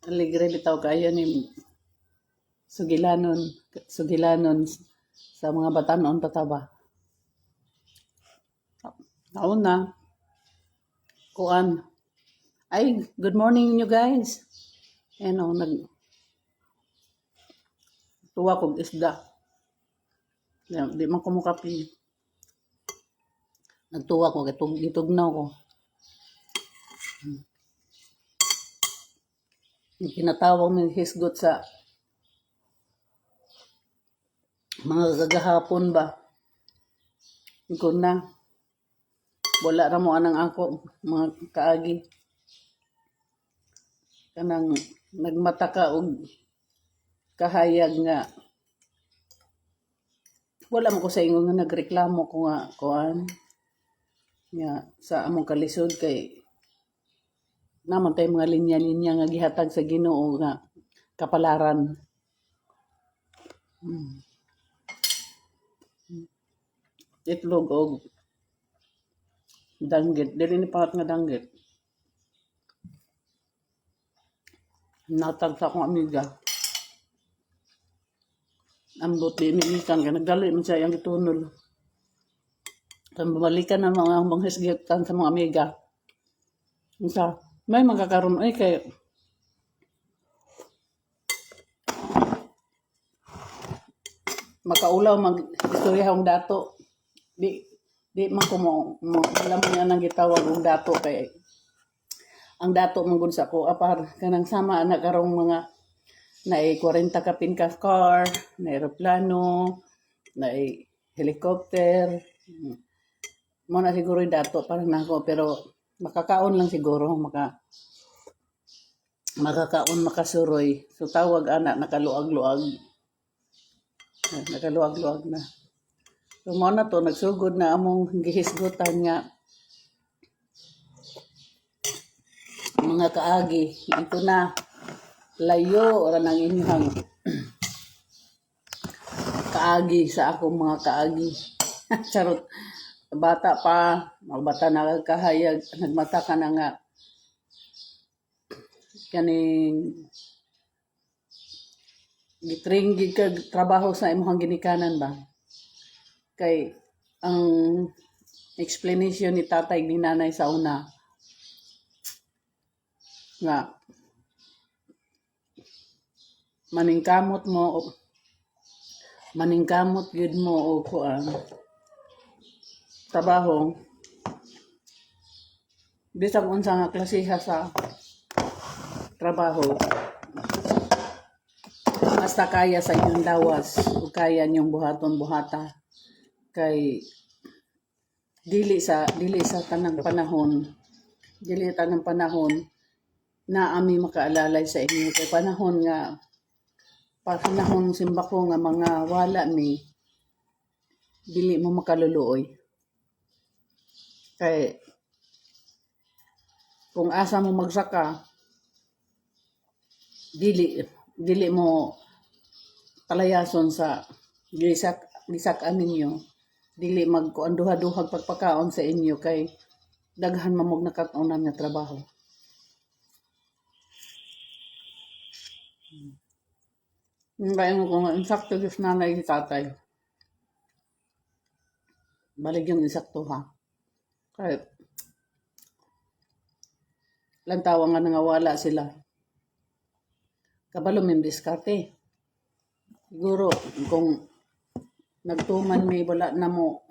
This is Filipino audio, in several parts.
Aligre bitaw kayo ni sugilanon, sugilanon sa mga batanon tataba. Nauna, kuan. Ay, good morning you guys. Ano, nagtuwa kog isda. Di man ko mukapi. Nagtuwa ko, gitugnaw ko. Kinatawag ng hisgot sa mga kagahapon ba. Ikaw na. Wala ra mo anang ako, mga kaagi. Kanang nagmata ka og kahayag nga. Wala mo ko sa ingon nga nagreklamo ko nga kuan. Nga sa among kalisod kay naman tay mga linya-linya nga gihatag sa Ginoo nga kapalaran. Itlog og danggit. Dili ni pangat nga danggit. Natag sa akong amiga. Ambot di milikan ka. Nagdali man siya yung itunol. Kung bumalikan na mga manghisgitan sa mga amiga. Isa, may magkakaroon ay kay makaulaw mag-istorya ang dato. Di man ko mo alam niya nang gitawag ang dato kay ang dato mong sa ko apar kanang sama na karong mga na 40 ka pinka car, na aeroplano, na helicopter. Mo na siguro yung dato parang nako pero makakaon lang siguro makakaon makasuroy. So tawag anak nakaluag-luag. Nakaluag-luag na. So mo na to nagsugod na among gihisgutan nga mga kaagi. Ito na layo ra nang inyong kaagi sa akong mga kaagi. Charot. Bata pa, bata na kahayag, nagmata ka na nga kaning gitringgig ka trabaho sa imong ginikanan ba? Kay ang explanation ni tatay ni nanay sa una nga maningkamot yun mo o kuan trabaho bisag unsa nga klasiha sa trabaho basta kaya sa inyong lawas o kaya niyong buhaton-buhata kay dili sa tanang panahon na ami makaalalay sa inyo kay panahon simba ko nga mga wala mi dili mo makaluluoy kay kung asa mo magsaka dili mo palayason sa gisak-an ninyo dili magkuanduha-duhag pagpakaon sa inyo kay daghan mamog nakatunan nga trabaho. Ngayon ko nga insakto Diyos nanay ni tatay. Balik yung insakto ha. Kaya lantawa nga nangawala sila. Kabalo may diskarte. Siguro kung nagtuman may wala na mo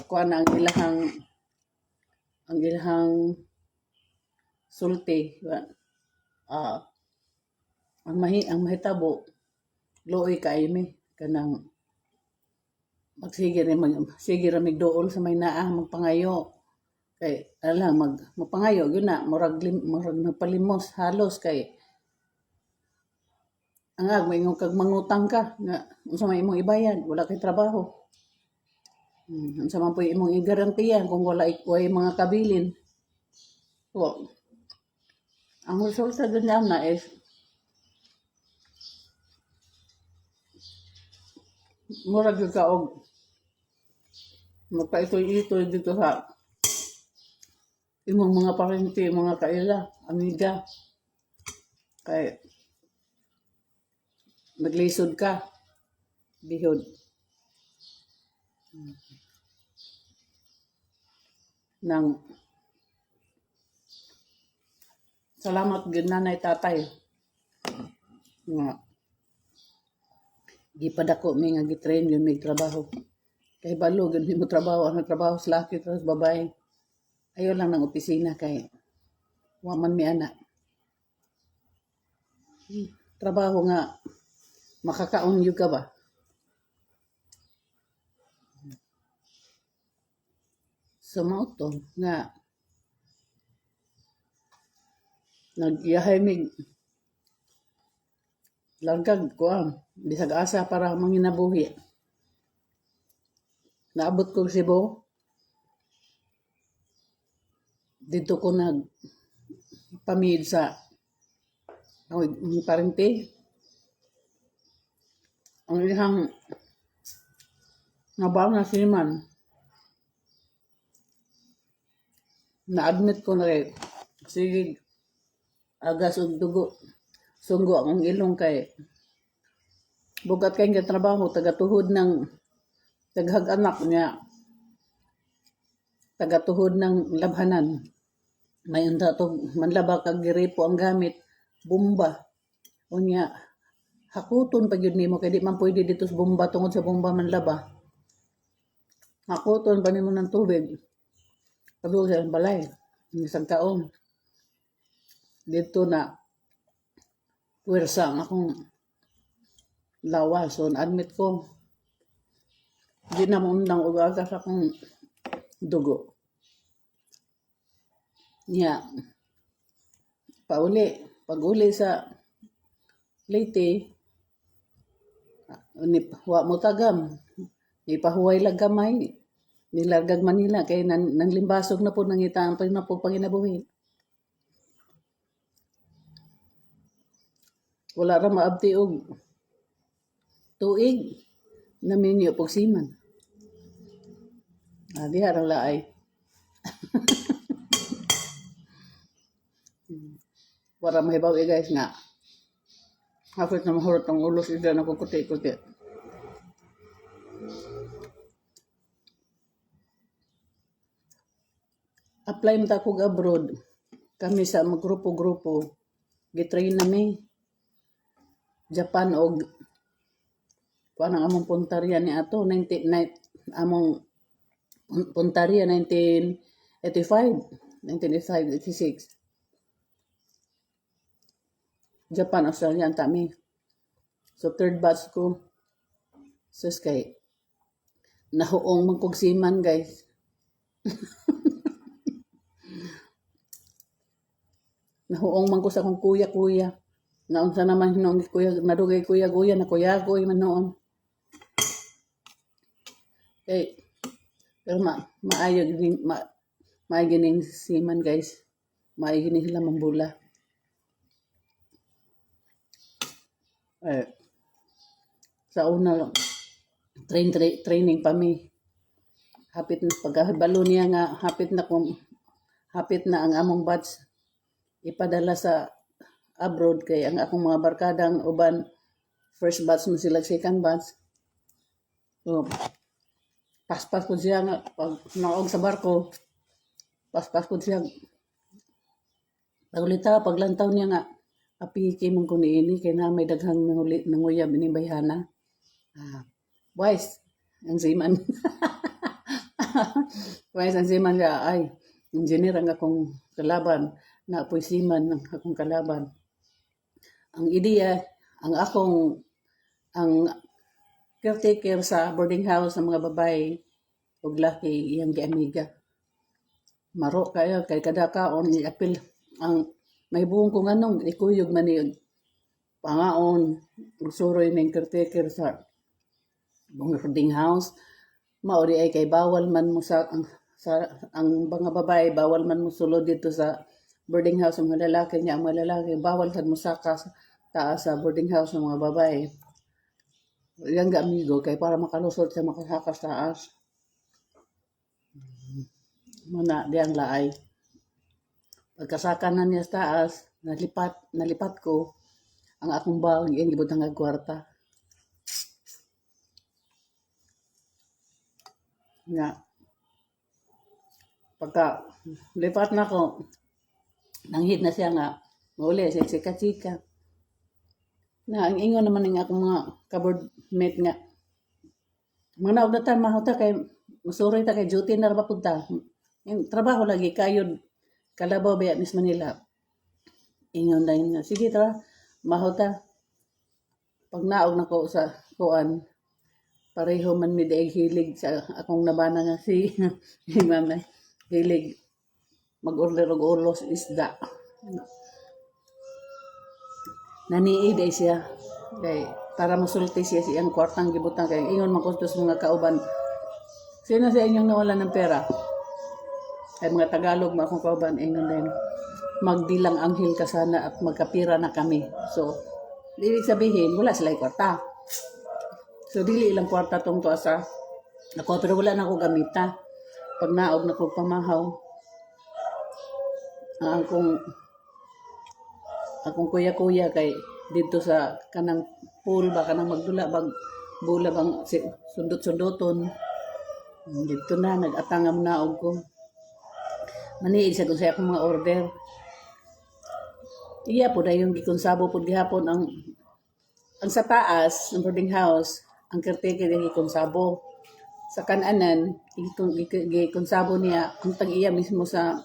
kuan ang ilahang sulti ang mahitabo luoy kay mi kanang sige ra migduol sa may naa magpangayo kay alang magpangayo gyud na murag nagpalimos halos kay angag may kag mangutang ka nga unsa may imong ibayad wala kay trabaho unsa man puy imong igarantiya kung wala way mga kabilin so ang resulta dun na is mura gyud ka og magpaitoy-itoy dito sa imong mga parente, mga kaila, amiga. Kay naglisod ka, bihod. Nang salamat gyud nanay tatay nga gipadako mi nga gitrain yun may trabaho. Kay balo gyud mi mo trabaho, ang trabaho sa laki tapos babae. Ayaw lang ng opisina kay wa man mi ana. Trabaho nga makakaon yun ka ba? So mauto nga nagyahay mig langkag ko bisag asa para manginabuhi. Naabot ko Cebu. Dito ko nag pamid sa parente. Ang ihang nabaw na siman. Na-admit ko na kay sige agas og dugo. Sunggo ang ilong kay bugat kay nga trabaho tagatuhod ng taghag-anak niya. Tagatuhod ng labhanan. May unta to manlaba kag giripo ang gamit bomba. Unya hakuton pag yun nimo kay di man pwede dito sa bomba tungod sa bomba manlaba. Hakuton pa nimo ng tubig. Padulong sa balay, isang taon. Dito na puwersa ang akong lawas. So, admit ko, di na mo unang ugagas akong dugo. Nya, pag-uli sa Leyte, wa mo tagam, ipahuway lang gamay, nilargag Manila, kay nang limbasog na po nangitaan pa na po panginabuhi. Wala ra maabti og tuig na minyo pag siman. Diha ra laay. Para mahibaw guys nga. Hapit na mahurot ang ulos ida na kukuti-kuti. Apply mo ta kog abroad. Kami sa grupo-grupo. Gitrain nami. Japan og kuan ang among puntarya ni ato 19 among puntarya 1985, 86. Japan, Australia ang tami. So third batch ko. Sus kay nahuong magkugsiman guys. Nahuong man ko sa akong kuya-kuya. Naunsa naman nung kuya, nadugay kuya-kuya, na kuya-kuya man noon. Okay. Pero maayo gining siman guys. Maayo gining sila mambula. Sa una lang, training pa mi. Hapit na pagkabalo niya nga, hapit na ang among batch ipadala sa abroad kay ang akong mga barkadang uban first batch mo sila second batch. So, paspas ko siya nga pag naog sa barko, paspas ko siya pagulita paglantaw niya nga apiki mong kuniini kay na may daghang nanguyab ini bayhana. Wise ang siman. Wise ang siman siya ay engineer ang akong kalaban na apoy siman ang akong kalaban. Ang ideya ang caretaker sa boarding house ng mga babae ug laki iyang giamiga. Maro kayo kay kada kaon i-apil ang may buong kung anong ikuyog man ni pangaon suroy ning caretaker sa boarding house. Maori ay kay bawal man mo ang mga babae bawal man mo sulod dito sa boarding house ng mga lalaki niya ang mga lalaki bawal sad mo saka sa taas sa boarding house ng mga babae. Yang amigo kay para makalusot sa makasaka sa taas. Muna diang laay. Pagkasaka na niya sa taas, nalipat ko. ang akong bag ang gibutang nga kwarta nga pagka lipat na ko nanghid na siya nga mauli siya chika-chika na ang ingon naman ng akong mga cupboard mate nga mga naog na ta mahuta kay masuroy ta kay duty na ra ba pud ta. Yung trabaho lagi kayod kalabaw ba mismo nila. Ingon na yun nga. Sige tara, mahuta. Pag naog na ko sa kuan, pareho man mi daig hilig sa akong nabana nga si mama hilig mag-order og ulos isda. Nanii day siya. Kay para masulti siya siyang kwartang gibutang kay ingon man ko sa mga kauban. Sino sa inyong nawalan ng pera? Ay mga Tagalog mga akong kauban ingon din. Magdilang anghel ka sana at magkapira na kami. So, ibig sabihin, wala sila kwarta. So, dili ilang kwarta tong to asa. Ako, pero wala na ako gamita. Pag naog na ko pamahaw, akong kuya-kuya kay dito sa kanang pool ba, kanang magdula, bula bang sundot-sundoton. Dito na, nag-atangam naog ko. Maniid sa kung sa akong mga order. Iya po na yung gikonsabo po gihapon ang sa taas ng boarding house ang caretaker yung gikonsabo sa kananan gikonsabo niya ang tag-iya mismo sa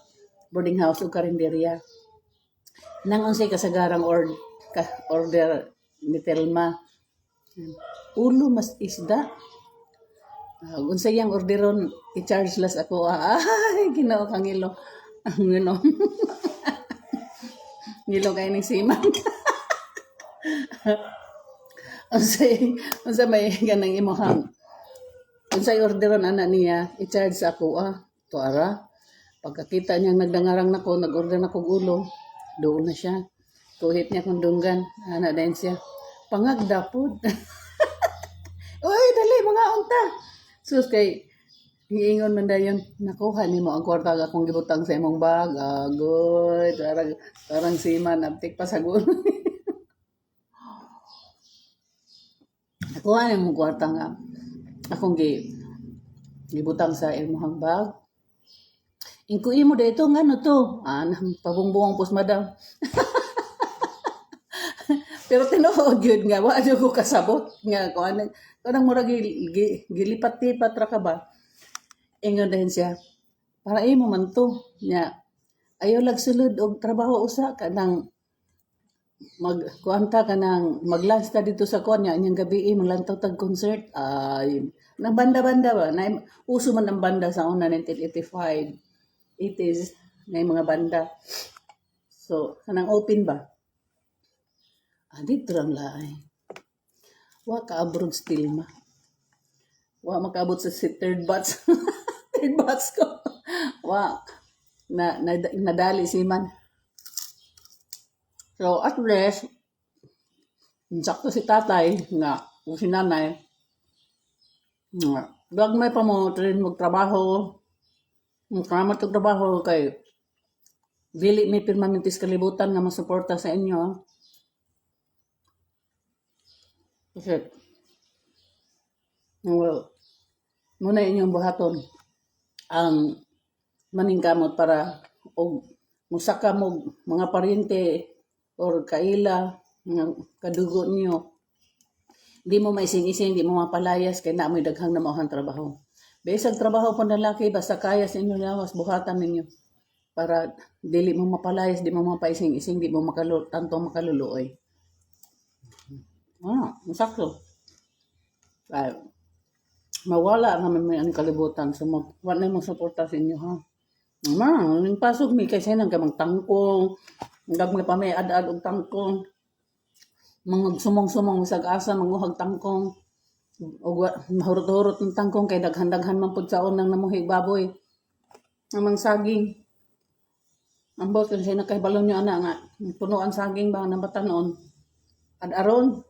boarding house o karinderya nang unsay kasagarang order ni Telma ulo mas isda unsay yang orderon i-charge las ako ay Ginoo kangilo ano ngilo kay ning siman. Unsa may ganang imuhang. Unsay orderon ana niya, i-charge sa ako to ara. Pagkakita niya nagdangarang nako, nag-order na kog ulo, doon na siya. Kuhit niya kung dunggan, ana din siya. Pangagda pod. Oy, dali mga unta. Sus kay giingon man dayon, nakuha nimo ang kwarta akong gibutang sa imong bag. Agoy, tarang siman abtik pa sa gulo. Nakuha nimo kwarta nga akong gibutang sa imong bag. Ingkuy mo dito ngano to? Pabungbuang pus madam. Pero tinuod yun nga, wa ko kasabot nga kanang murag gilipat-lipat ra ka ba? Ingon din siya, para imo man to nya ayaw lag sulod og trabaho usa ka nang magkuanta ka nang mag-lunch ta dito sa kuan nya inyang gabi maglantaw tag concert ay nang banda-banda ba na uso man ang banda sa una 1985 80s na mga banda so kanang open ba dito lang laay wa ka abroad still ma wa makaabot sa third batch third batch ko wa nadali si man so at least sakto si tatay nga o si nanay nga gagmay pa mo rin magtrabaho magkamat og trabaho kay dili may permanentes kalibutan nga masuporta sa inyo kasi well muna inyong buhaton ang maningkamot para og musaka mo mga paryente or kaila nga kadugo niyo di mo maising-ising di mo mapalayas kay na mo'y daghang namauhang trabaho bisag trabaho pang lalaki basta kaya sa inyo lawas buhatan ninyo para dili mo mapalayas di mo mapaising-ising di mo makaluluoy sakto ay mawala naman may ang kalibutan so wala na suporta sa inyo ha yung pasok mi kasi nang kamang tangkong gagmay pa may ad-ad og tangkong mga sumong-sumong sa asa manguhag tangkong og mahurot-hurot ng tangkong kay daghan-daghan man pud saon nang namuhig baboy amang saging ang bot kasi nakahibalo nyo ana nga punuan saging ba nang batanon ad-aron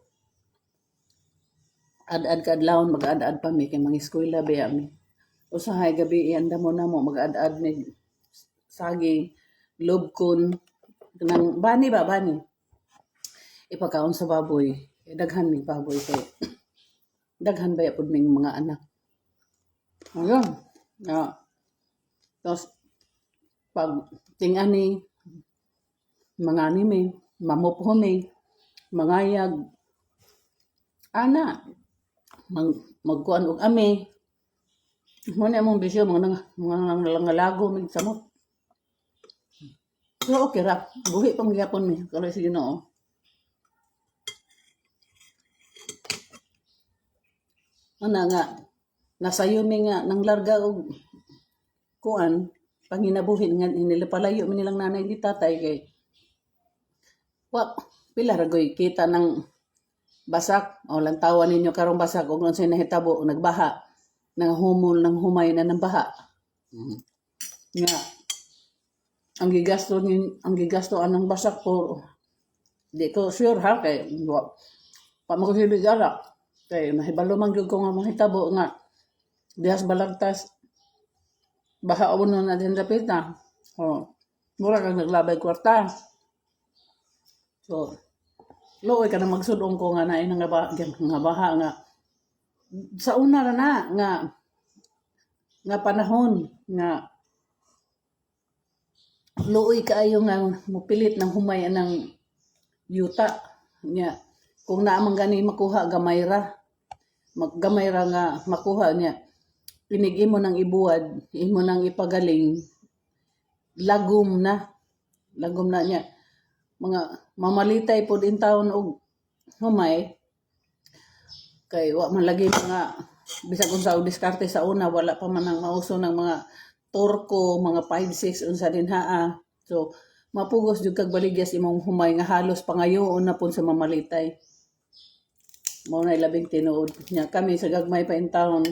ad-ad kadlawon mag-ad-ad pa mi kay mga eskwela ba mi usahay gabi ianda mo na mo mag-ad-ad ni saging lobkon nang bani ipakaon sa baboy. Daghan mig baboy kay daghan ba pud ming mga anak. Ayun. Na tapos pag ting-ani mga anime, mamuphome, mangayag, ana, magkuan og ame. Mo na mong bisyo mga nangalago mig samot. So okay ra, buhi pang gyapon mi kalo sa Ginoo. Ana nga nasayo mi nga nang larga og kuan panginabuhin nga nilipalayo mi nilang nanay di tatay kay wa pila ra goy kita ng basak o lantawan ninyo karong basak ug unsay nahitabo nagbaha nang humol nang humay na ng baha. Nga ang gigasto anang basak po di ko sure ha kay pa mo ko sigara kay mahibalo man gyud ko nga mahitabo nga dihas balagtas baha uno na din dapita. Mura kang naglabay kwarta. So luoy ka na magsudong ko nga naay nga baha nga sa una ra na nga panahon nga luoy kaayo nga mupilit ng humay anang yuta nya kung naamang gani makuha gamay ra nga makuha niya pinig imo nang ibuwad imo nang ipagaling lagom na niya mga mamalitay pod in taon og humay kay wa man lagi mga bisag unsa og diskarte sa una wala pa man ang mauso ng mga turko mga 5-6 unsa dinhaa so mapugos jud kag baligyas imong humay nga halos pangayoon na pud sa mamalitay mao na labing tinuod niya kami sa gagmay pa in taon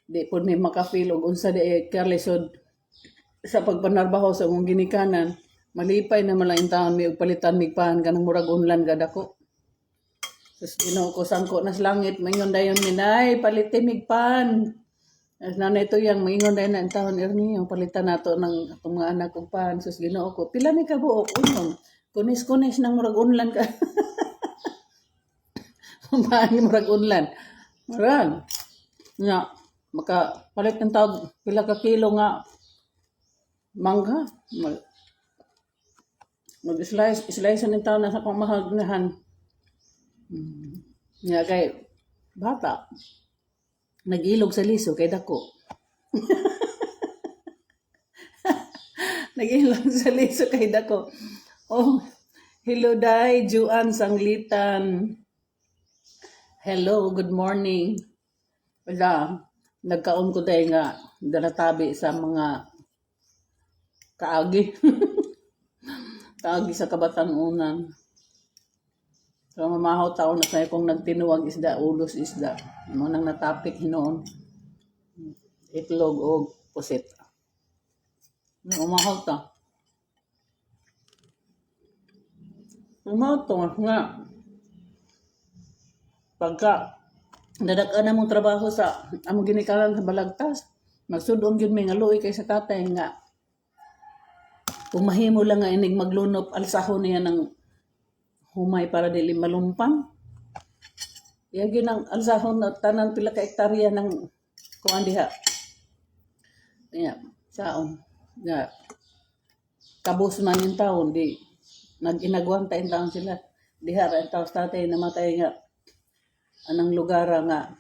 di pud mi makafeel og unsa di karlisod sa pagpanarbaho sa among ginikanan malipay na malain taon mi og palitan mig pan kanang murag unlan gadako. Sus Ginoo ko sangko nas langit maingon dayon minay paliti mig pan. As nanay to yang maingon dayon na taon erni ang palitan nato ng atong mga anak og pan. Sus Ginoo ko pila mi ka buok unon. Kunis nang murag unlan ka. Paano murag unlan? Murag. Nga maka palit ng tawag pila ka kilo nga mangga. Mag-slice ng tao na sa pamahagnahan. Nga kay bata nag-ilog sa liso kay dako. Nag-ilog sa liso kay dako. Oh, hello day, Juan Sanglitan. Hello, good morning. Wala, nagkaon ko day nga dalatabi sa mga kaagi. Kaagi sa Kabatanunan. So mamahaw taon na sa'yo kung nagtinuwag isda, ulos isda. Mo nang natapik hinoon. Itlog o pusit. Umahaw ta. Umahaw to nga. Pagka nadak-an na mong trabaho sa among ginikanan sa balagtas, magsudong yun may nga luoy kay sa tatay nga kung mahimo lang nga inig maglunop alsahon niya ng humay para dili malumpan. Iya gyud ang alsahon na tanan pila ka hektarya ng kuan diha. Iya, saon. Nga kabus man yung taon di nag-inagwanta in taon sila. Diha ra taos tatay namatay nga anang lugar nga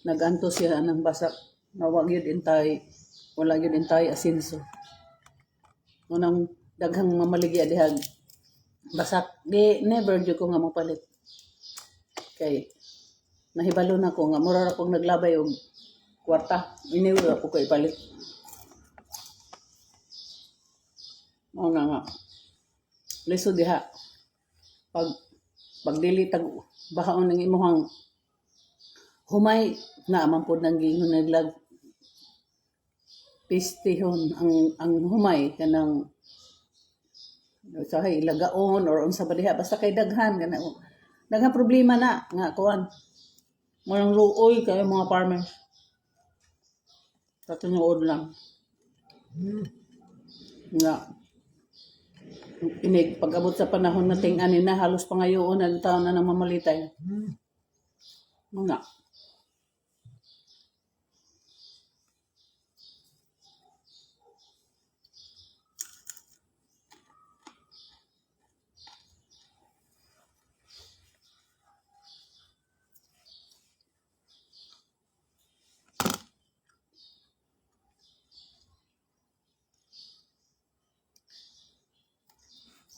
naganto siya anang basak nga wala gyud intay asinso. Unang daghang mamaligya dihag basak di never jud ko nga mapalit kay nahibalo na ko nga mura ra kong naglabay og kwarta iniwala ko kay palit mo na nga liso diha pag dili tag bahaon ng imuhang humay na man pod nang gingon naglag pistihon ang humay kanang sa ilagaon or unsa ba diha basta kay daghan problema na nga kuan mo luoy kay mga farmers sa tinuod lang nga Inig, pag-abot sa panahon na ting-anin na, halos pangayoon na taon na nang mamalitay. Mga.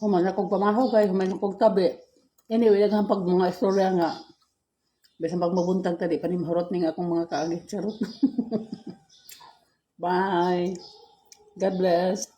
Human akong pamahaw kay human akong tabi. Anyway, daghang pag mga istorya nga. Bisan pag mabuntag tadi, panimhurot ning akong mga kaagit. Charot. Bye. God bless.